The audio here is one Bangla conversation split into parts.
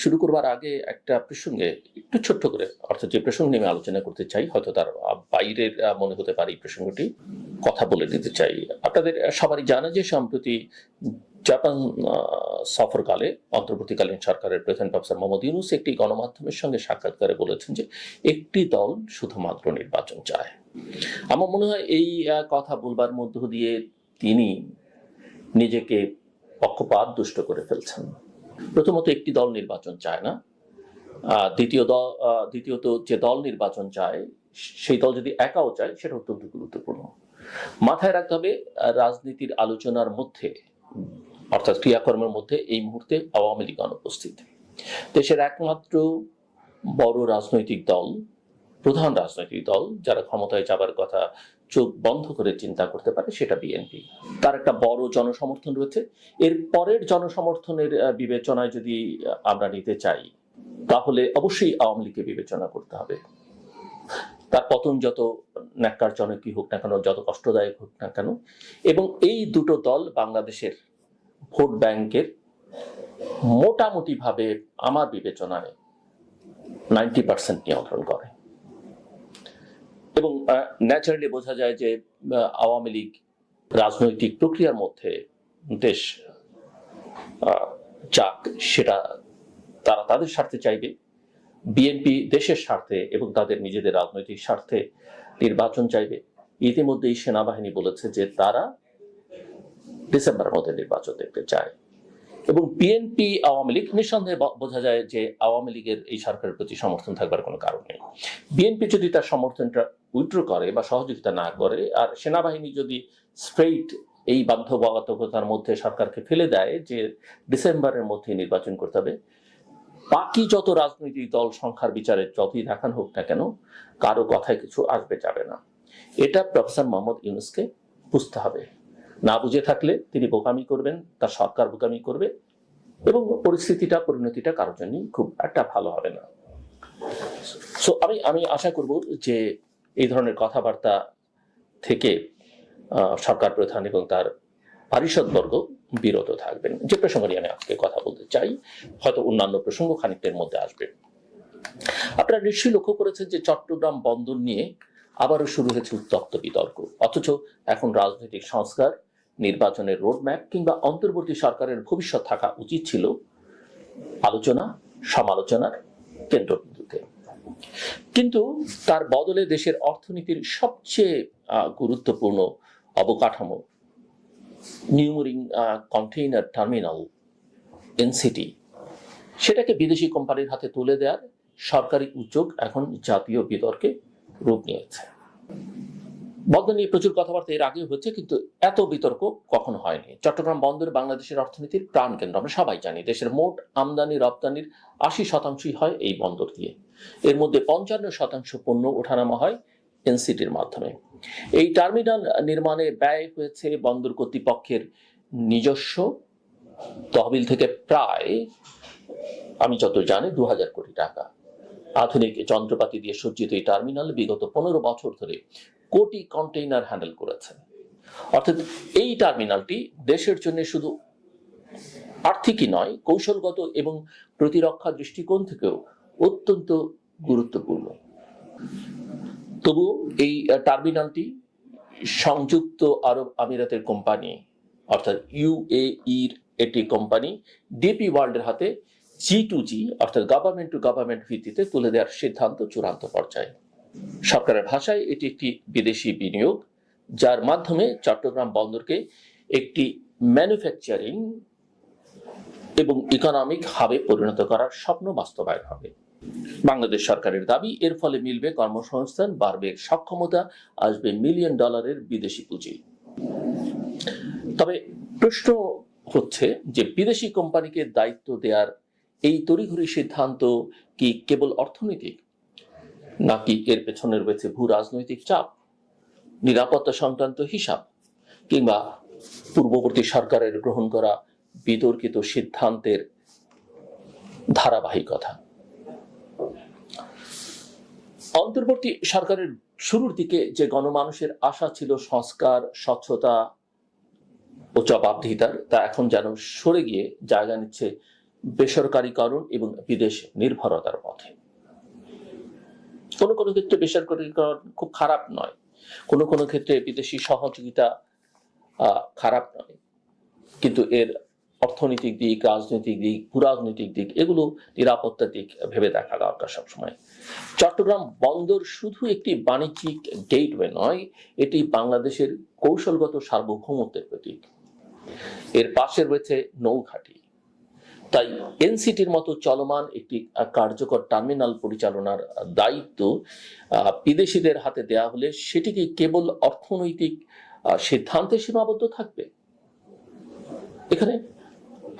শুরু করবার আগে একটা প্রসঙ্গে একটু ছোট্ট করে, অর্থাৎ যে প্রসঙ্গ নিয়ে আমি আলোচনা করতে চাই, হয়তো তার বাইরের মনে হতে পারে এই প্রসঙ্গটি, কথা বলে দিতে চাই। আপনাদের সবারই জানা যে সম্প্রতি জাপান সফরকালে অন্তর্বর্তীকালীন সরকারের প্রধান প্রফেসর মোহাম্মদ ইউনূস একটি গণমাধ্যমের সঙ্গে সাক্ষাৎকারে বলেছেন যে একটি দল শুধুমাত্র নির্বাচন চায়। আমার মনে হয় এই কথা বলবার মধ্য দিয়ে তিনি নিজেকে পক্ষপাত দুষ্ট করে ফেলছেন। প্রথমত, একটি দল নির্বাচন চায় না। দ্বিতীয়ত, যে দল নির্বাচন চায় সেই দল যদি একাও চায় সেটা অত্যন্ত গুরুত্বপূর্ণ। মাথায় রাখতে হবে, রাজনীতির আলোচনার মধ্যে অর্থাৎ ক্রিয়াকর্মের মধ্যে এই মুহূর্তে আওয়ামী লীগ অনুপস্থিত। দেশের একমাত্র বড় রাজনৈতিক দল, প্রধান রাজনৈতিক দল যারা ক্ষমতায় যাবার কথা চোখ বন্ধ করে চিন্তা করতে পারে, সেটা বিএনপি। তার একটা বড় জনসমর্থন রয়েছে। এর পরের জনসমর্থনের বিবেচনায় যদি আমরা নিতে চাই, তাহলে অবশ্যই আওয়ামী লীগকে বিবেচনা করতে হবে। তার পতন যত ন্যাক্কারজনকই হোক না কেন, যত কষ্টদায়ক হোক না কেন, এবং এই দুটো দল বাংলাদেশের ভোট ব্যাংকের মোটামুটি ভাবে আমার বিবেচনায় 90% নিয়ন্ত্রণ করে। এবং ন্যাচারালি বোঝা যায় যে আওয়ামী লীগ রাজনৈতিক প্রক্রিয়ার মধ্যে দেশ চাক, সেটা তারা তাদের স্বার্থে চাইবে। বিএনপি দেশের স্বার্থে এবং তাদের নিজেদের রাজনৈতিক স্বার্থে নির্বাচন চাইবে। ইতিমধ্যেই সেনাবাহিনী বলেছে যে তারা ডিসেম্বরের মধ্যে নির্বাচন দেখতে চায়। এবং বিএনপি আওয়ামী লীগ, নিঃসন্দেহে বোঝা যায় যে আওয়ামী লীগের এই সরকারের প্রতি সমর্থন থাকবার কোনো কারণ নেই। বিএনপি যদি তার সমর্থনটা উইথড্র করে বা সহযোগিতা না করে, আর সেনাবাহিনী যদি স্ট্রেইট এই বাধ্যবাধকতার মধ্যে সরকারকে ফেলে দেয় যে ডিসেম্বরের মধ্যে নির্বাচন করতে হবে, বাকি যত রাজনৈতিক দল সংখ্যার বিচারে যতই দেখানো হোক না কেন, কারো কথায় কিছু আসবে যাবে না। এটা প্রফেসর মোহাম্মদ ইউনূসকে বুঝতে হবে। না বুঝে থাকলে তিনি বোকামি করবেন, তার সরকার বোকামি করবে, এবং পরিণতিটা কারোর জন্য খুব একটা ভালো হবে না। সো আমি আশা করব যে এই ধরনের কথাবার্তা থেকে সরকার প্রধান এবং তার পারিষদবর্গ বিরত থাকবেন। যে প্রসঙ্গ নিয়ে আমি আজকে কথা বলতে চাই, হয়তো অন্যান্য প্রসঙ্গ খানিকটার মধ্যে আসবে। আপনারা নিশ্চয়ই লক্ষ্য করেছেন যে চট্টগ্রাম বন্দর নিয়ে আবারও শুরু হয়েছে উত্তপ্ত বিতর্ক। অথচ এখন রাজনৈতিক সংস্কার, নির্বাচনের রোডম্যাপ কিংবা অন্তর্বর্তী সরকারের ভবিষ্যৎ থাকা উচিত ছিল আলোচনা, সমালোচনার কেন্দ্রবিন্দুতে। কিন্তু তার বদলে দেশের অর্থনীতির সবচেয়ে গুরুত্বপূর্ণ অবকাঠামো, নিউমরিং কন্টেইনার টার্মিনাল এনসিটি, সেটাকে বিদেশি কোম্পানির হাতে তুলে দেওয়ার সরকারি উদ্যোগ এখন জাতীয় বিতর্কে রূপ নিয়েছে। বন্দর নিয়ে প্রচুর কথাবার্তা এর আগেও হচ্ছে, কিন্তু এত বিতর্ক কখনো হয়নি। চট্টগ্রাম বন্দর বাংলাদেশের অর্থনীতির প্রাণকেন্দ্র। আমরা সবাই জানি দেশের মোট আমদানি রপ্তানির 80% হয় এই বন্দর দিয়ে। এর মধ্যে 55% পণ্য ওঠানামা হয় এনসিটির মাধ্যমে। এই টার্মিনাল নির্মাণে ব্যয় হয়েছে বন্দর কর্তৃপক্ষের নিজস্ব তহবিল থেকে প্রায়, আমি যত জানি, 2000 কোটি টাকা। আধুনিক যন্ত্রপাতি দিয়ে সজ্জিত এই টার্মিনাল বিগত 15 বছর ধরে কোটি কন্টেইনার হ্যান্ডেল করেছে। অর্থাৎ এই টার্মিনালটি দেশের জন্য শুধু আর্থিকই নয়, কৌশলগত এবং প্রতিরক্ষা দৃষ্টিকোণ থেকেও অত্যন্ত গুরুত্বপূর্ণ। তবু এই টার্মিনালটি সংযুক্ত আরব আমিরাতের কোম্পানি অর্থাৎ ইউএইর একটি কোম্পানি ডিপি ওয়ার্ল্ডের হাতে G2G অর্থাৎ গভর্নমেন্ট টু গভর্নমেন্ট ভিত্তিতে তুলে দেওয়ার সিদ্ধান্ত চূড়ান্ত পর্যায়ে। সরকারের ভাষায় এটি একটি বিদেশি বিনিয়োগ, যার মাধ্যমে চট্টগ্রাম বন্দরকে একটি ম্যানুফ্যাকচারিং এবং ইকোনমিক হাবে পরিণত করার স্বপ্ন বাস্তবায়ন হবে। বাংলাদেশ সরকারের দাবি, এর ফলে মিলবে কর্মসংস্থান, বাড়বে সক্ষমতা, আসবে $1 মিলিয়ন বিদেশি পুঁজি। তবে প্রশ্ন হচ্ছে যে বিদেশি কোম্পানিকে দায়িত্ব দেওয়ার এই তড়িঘড়ি সিদ্ধান্ত কি কেবল অর্থনৈতিক, নাকি এর পেছনে রয়েছে ভূ রাজনৈতিক চাপ, নিরাপত্তা সংক্রান্ত হিসাব, কিংবা পূর্ববর্তী সরকারের গ্রহণ করা বিতর্কিত সিদ্ধান্তের ধারাবাহিকতা? অন্তর্বর্তী সরকারের শুরুর দিকে যে গণমানুষের আশা ছিল সংস্কার, স্বচ্ছতা ও জবাবদিহিতার, তা এখন যেন সরে গিয়ে জায়গা নিচ্ছে বেসরকারীকরণ এবং বিদেশ নির্ভরতার পথে। কোনো কোনো ক্ষেত্রে বেসরকারীকরণ খুব খারাপ নয়, কোনো কোনো ক্ষেত্রে বিদেশি সহযোগিতা খারাপ নয়, কিন্তু এর অর্থনৈতিক দিক, রাজনৈতিক দিক, ভূরাজনৈতিক দিক, এগুলো নিরাপত্তার দিক ভেবে দেখা দরকার সবসময়। চট্টগ্রাম বন্দর শুধু একটি বাণিজ্যিক গেটওয়ে নয়, এটি বাংলাদেশের কৌশলগত সার্বভৌমত্বের প্রতীক। এর পাশে রয়েছে নৌঘাঁটি। তাই এনসিটির মতো চলমান একটি কার্যকর টার্মিনাল পরিচালনার দায়িত্ব বিদেশিদের হাতে দেয়া হলে সেটি কি কেবল অর্থনৈতিক সিদ্ধান্তে সীমাবদ্ধ থাকবে? এখানে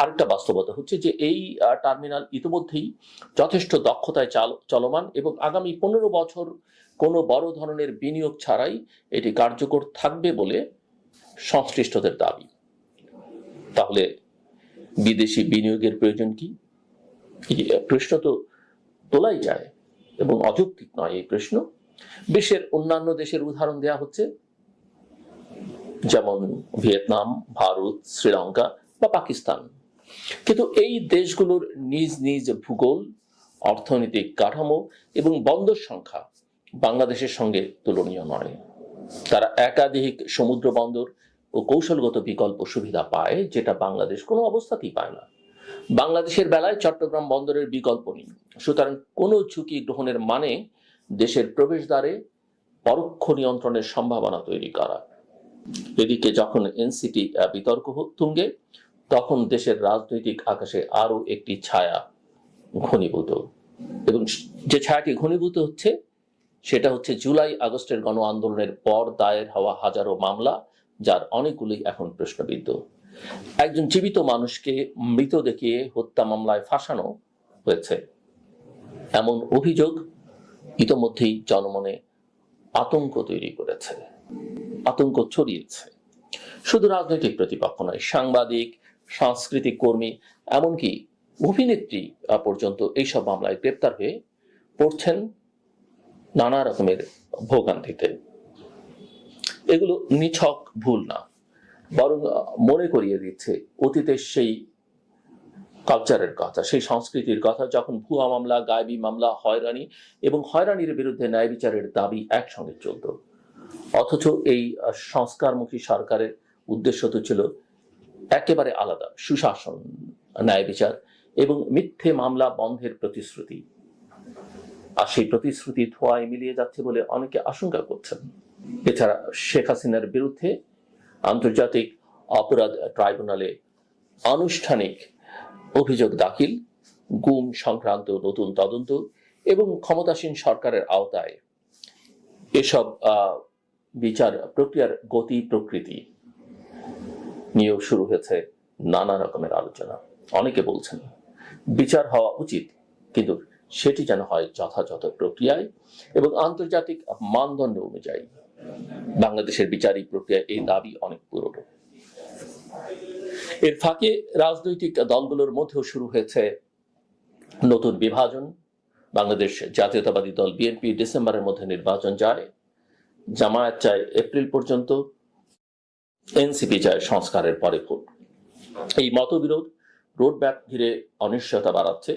আরেকটা বাস্তবতা হচ্ছে যে এই টার্মিনাল ইতিমধ্যেই যথেষ্ট দক্ষতায় চলমান এবং আগামী 15 বছর কোনো বড় ধরনের বিনিয়োগ ছাড়াই এটি কার্যকর থাকবে বলে সংশ্লিষ্টদের দাবি। তাহলে বিদেশি বিনিয়োগের প্রয়োজন কি? প্রশ্ন তো তোলাই যায় এবং অযৌক্তিক নয় এই প্রশ্ন। বিশ্বের অন্যান্য দেশের উদাহরণ দেয়া হচ্ছে, যেমন ভিয়েতনাম, ভারত, শ্রীলঙ্কা বা পাকিস্তান। কিন্তু এই দেশগুলোর নিজ নিজ ভূগোল, অর্থনৈতিক কাঠামো এবং বন্দর সংখ্যা বাংলাদেশের সঙ্গে তুলনীয় নয়। তারা একাধিক সমুদ্র বন্দর ও কৌশলগত বিকল্প সুবিধা পায়, যেটা বাংলাদেশ কোনো অবস্থাতেই পায় না। বাংলাদেশের বেলায় চট্টগ্রাম বন্দরের বিকল্প নেই। সুতরাং কোনো ঝুঁকি গ্রহণের মানে দেশের প্রবেশদ্বারে পরোক্ষ নিয়ন্ত্রণের সম্ভাবনা তৈরি করা। এদিকে যখন এনসিটি বিতর্ক তুঙ্গে, তখন দেশের রাজনৈতিক আকাশে আরো একটি ছায়া ঘনীভূত, এবং যে ছায়াটি ঘনীভূত হচ্ছে সেটা হচ্ছে জুলাই আগস্টের গণ আন্দোলনের পর দায়ের হওয়া হাজারো মামলা, যার অনেকগুলি এখন প্রশ্নবিদ্ধ। একজন জীবিত মানুষকে মৃত দেখিয়ে হত্যা মামলায় ফাঁসানো হয়েছে, এমন অভিযোগ ইতোমধ্যেই জনমনে আতঙ্ক তৈরি করেছে, আতঙ্ক ছড়িয়েছে। শুধু রাজনৈতিক প্রতিপক্ষ নয়, সাংবাদিক, সাংস্কৃতিক কর্মী, এমনকি অভিনেত্রী পর্যন্ত এইসব মামলায় গ্রেপ্তার হয়ে পড়ছেন নানা রকমের ভোগান্তিতে। এগুলো নিছক ভুল না, বরং মনে করিয়ে দিচ্ছে অতীতের সেই কালচারের কথা, সেই সংস্কৃতির কথা, যখন ভুয়া মামলা, গায়েবী মামলা, হয়রানি এবং হয়রানির বিরুদ্ধে ন্যায় বিচারের দাবি একসঙ্গে চলত। অথচ এই সংস্কারমুখী সরকারের উদ্দেশ্য তো ছিল একেবারে আলাদা: সুশাসন, ন্যায় বিচার এবং মিথ্যে মামলা বন্ধের প্রতিশ্রুতি। আর সেই প্রতিশ্রুতি ধোঁয়ায় মিলিয়ে যাচ্ছে বলে অনেকে আশঙ্কা করছেন। এছাড়া শেখ হাসিনার বিরুদ্ধে আন্তর্জাতিক অপরাধ ট্রাইব্যুনালে আনুষ্ঠানিক অভিযোগ দাখিল, গুম সংক্রান্ত নতুন তদন্ত এবং ক্ষমতাসীন সরকারের আওতায় এসব বিচার প্রক্রিয়ার গতি প্রকৃতি নিয়েও শুরু হয়েছে নানা রকমের আলোচনা। অনেকে বলছেন বিচার হওয়া উচিত, কিন্তু সেটি যেন হয় যথাযথ প্রক্রিয়ায় এবং আন্তর্জাতিক মানদণ্ড অনুযায়ী। বাংলাদেশের বিচারিক প্রক্রিয়া এই দাবি অনেক পুরনো। এর ফাঁকে রাজনৈতিক দলগুলোর মধ্যেও শুরু হয়েছে নতুন বিভাজন। বাংলাদেশ জাতীয়তাবাদী দল বিএনপি ডিসেম্বরের মধ্যে নির্বাচন চায়, জামায়াত চায় এপ্রিল পর্যন্ত, এনসিপি চায় সংস্কারের পরে ভোট। এই মতবিরোধ রোডম্যাপ ঘিরে অনিশ্চয়তা বাড়াচ্ছে,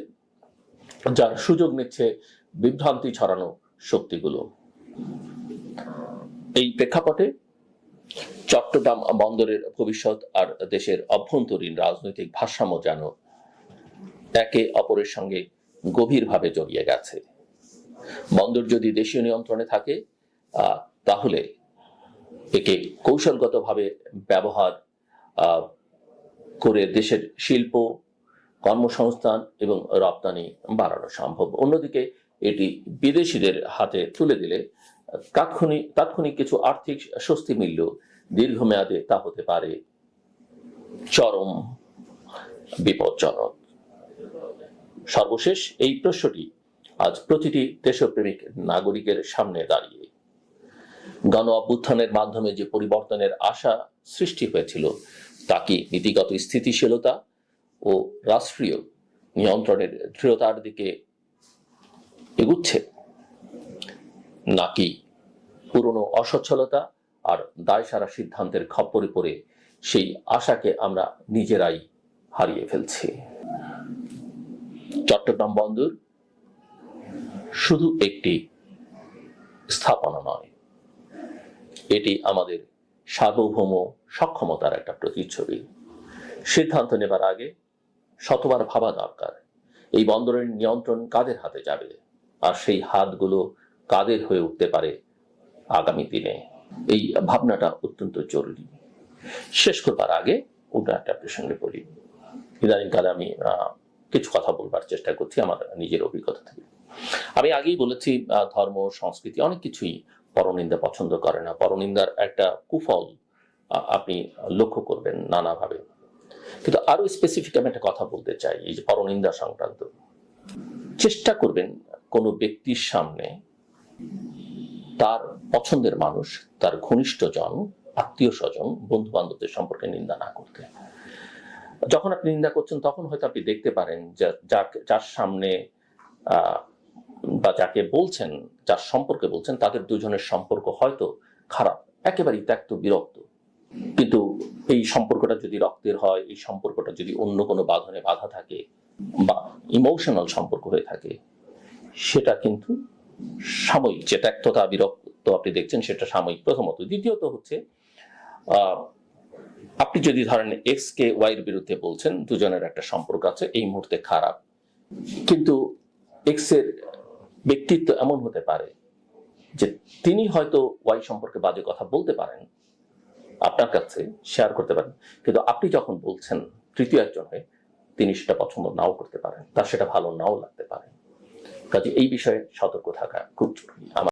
যার সুযোগ নিচ্ছে বিভ্রান্তি ছড়ানো শক্তিগুলো। এই প্রেক্ষাপটে চট্টগ্রাম বন্দরের ভবিষ্যৎ আর দেশের অভ্যন্তরীণ রাজনৈতিক ভারসাম্য যেন একে অপরের সঙ্গে গভীরভাবে জড়িয়ে গেছে। বন্দর যদি দেশীয় নিয়ন্ত্রণে থাকে, তাহলে একে কৌশলগতভাবে ব্যবহার করে দেশের শিল্প, কর্মসংস্থান, এবং রপ্তানি বাড়ানো সম্ভব। অন্যদিকে এটি বিদেশিদের হাতে তুলে দিলে তাৎক্ষণিক কিছু আর্থিক স্বস্তি মিললেও দীর্ঘমেয়াদে তা হতে পারে চরম বিপজ্জনক। সর্বশেষ এই প্রশ্নটি আজ প্রতিটি দেশপ্রেমিক নাগরিকের সামনে দাঁড়িয়ে। গণ অভ্যুত্থানের মাধ্যমে যে পরিবর্তনের আশা সৃষ্টি হয়েছিল, তা কি নীতিগত স্থিতিশীলতা ও রাষ্ট্রীয় নিয়ন্ত্রণের দৃঢ়তার দিকে এগুচ্ছে, নাকি পুরনো অসচ্ছলতা আর দায়সারা সিদ্ধান্তের খপ্পরে পড়ে সেই আশাকে আমরা নিজেরাই হারিয়ে ফেলছি? চট্টগ্রাম বন্দর শুধু একটি স্থাপনা নয়, এটি আমাদের সার্বভৌম সক্ষমতার একটা প্রতিচ্ছবি। সিদ্ধান্ত নেবার আগে শতবার ভাবা দরকার এই বন্দরের নিয়ন্ত্রণ কাদের হাতে যাবে, আর সেই হাতগুলো কাদের হয়ে উঠতে পারে আগামী দিনে। এই ভাবনাটা অত্যন্ত জরুরি। শেষ করবার আগে অন্য একটা প্রসঙ্গে বলি। ইদানিংকালে আমি কিছু কথা বলবার চেষ্টা করছি আমার নিজের অভিজ্ঞতা থেকে। আমি আগেই বলেছি, ধর্ম সংস্কৃতি অনেক কিছুই পরনিন্দা পছন্দ করে না। পরনিন্দার একটা কুফল আপনি লক্ষ্য করবেন নানাভাবে। কিন্তু আরো স্পেসিফিক আমি একটা কথা বলতে চাই, এই যে পরনিন্দা সংক্রান্ত। চেষ্টা করবেন কোনো ব্যক্তির সামনে তার পছন্দের মানুষ, তার ঘনিষ্ঠজন, আত্মীয় স্বজন, বন্ধু বান্ধবদের সম্পর্কে নিন্দা না করতে। যখন আপনি নিন্দা করছেন তখন হয়তো আপনি দেখতে পারেন যার সামনে বা যাকে বলছেন, যার সম্পর্কে বলছেন, তাদের দুজনের সম্পর্ক হয়তো খারাপ, একেবারেই ত্যক্ত বিরক্ত। কিন্তু এই সম্পর্কটা যদি রক্তের হয়, এই সম্পর্কটা যদি অন্য কোনো বাঁধনে বাধা থাকে বা ইমোশনাল সম্পর্ক হয়ে থাকে, সেটা কিন্তু সাময়িক। যে ত্যক্ততা বিরক্ত আপনি দেখছেন সেটা সাময়িক, প্রথমত। দ্বিতীয়ত হচ্ছে, আপনি যদি ধরেন এক্স কে ওয়াই এর বিরুদ্ধে বলছেন, দুজনের একটা সম্পর্ক আছে, এই মুহূর্তে খারাপ, কিন্তু এক্স এর ব্যক্তিত্ব এমন হতে পারে যে তিনি হয়তো ওয়াই সম্পর্কে বাজে কথা বলতে পারেন, আপনার কাছে শেয়ার করতে পারেন, কিন্তু আপনি যখন বলছেন তৃতীয় একজন হয়ে, তিনি সেটা পছন্দ নাও করতে পারেন, তার সেটা ভালো নাও লাগতে পারে। কাজে এই বিষয়ে সতর্ক থাকা খুব জরুরি।